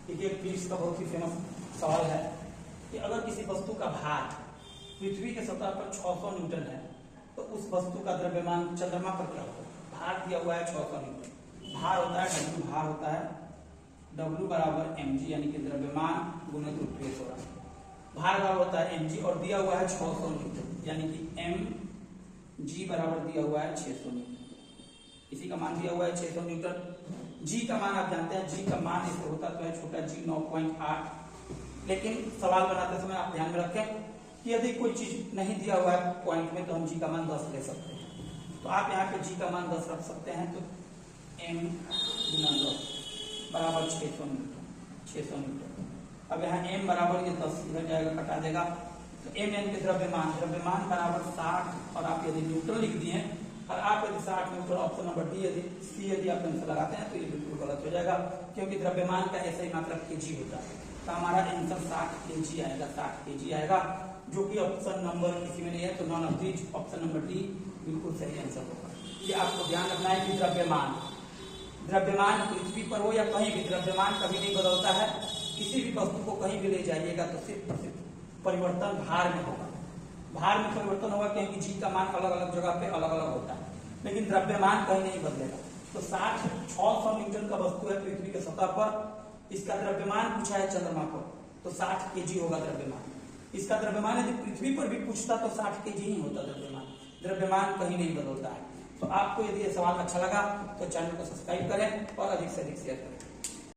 देखिए फिजिक्स का बहुत ही फेमस सवाल है कि अगर किसी वस्तु का भार पृथ्वी के सतह पर 600 न्यूटन है तो उस वस्तु का द्रव्यमान चंद्रमा पर क्या होगा। भार दिया हुआ है 600 न्यूटन, भार होता है W, भार होता है W बराबर mg यानी कि द्रव्यमान गुणित पृथ्वी त्वरण। भार बराबर होता है mg और दिया हुआ है 600 न्यूटन यानी कि mg बराबर दिया हुआ है 600 न्यूटन। इसी का मान दिया हुआ है 600 न्यूटन। g का मान आप जानते हैं, g का मान इससे होता तो है छोटा g 9.8। लेकिन सवाल बनाते समय आप ध्यान में रखें कि यदि कोई चीज नहीं दिया हुआ है पॉइंट में तो हम g का मान 10 ले सकते हैं। तो आप यहाँ पे g का मान 10 रख सकते हैं। तो m गुना 10 बराबर 600 न्यूटन। अब यहाँ m बराबर ये 10 इधर जाएगा, कटा देगा। तो m यानी कि द्रव्यमान बराबर 60 और आप यदि न्यूटन लिख दिए और आप यदि 60 न्यूटन ऑप्शन नंबर डी यदि आप आंसर लगाते हैं तो ये बिल्कुल गलत हो जाएगा, क्योंकि द्रव्यमान का ऐसा ही मात्रा केजी होता है। तो हमारा आंसर 60 केजी आएगा, 60 केजी आएगा, जो कि ऑप्शन नंबर किसी में नहीं है। तो none of these option number D बिल्कुल सही आंसर होगा। ये आपको ध्यान रखना है कि द्रव्यमान पृथ्वी पर हो या कहीं भी द्रव्यमान कभी नहीं बदलता है। किसी भी वस्तु को कहीं भी ले जाइएगा तो सिर्फ परिवर्तन भार में होगा। भार में परिवर्तन होगा क्योंकि जी का मान अलग अलग जगह पे अलग अलग होता है, लेकिन द्रव्यमान कहीं नहीं बदलेगा। तो 600 न्यूटन का वस्तु है पृथ्वी के सतह पर, इसका द्रव्यमान पूछा है चंद्रमा पर तो 60 केजी होगा द्रव्यमान। इसका द्रव्यमान यदि पृथ्वी पर भी पूछता तो 60 केजी ही होता द्रव्यमान कहीं नहीं बदलता है। तो आपको यदि ये सवाल अच्छा लगा तो चैनल को सब्सक्राइब करें और अधिक से अधिक शेयर करें।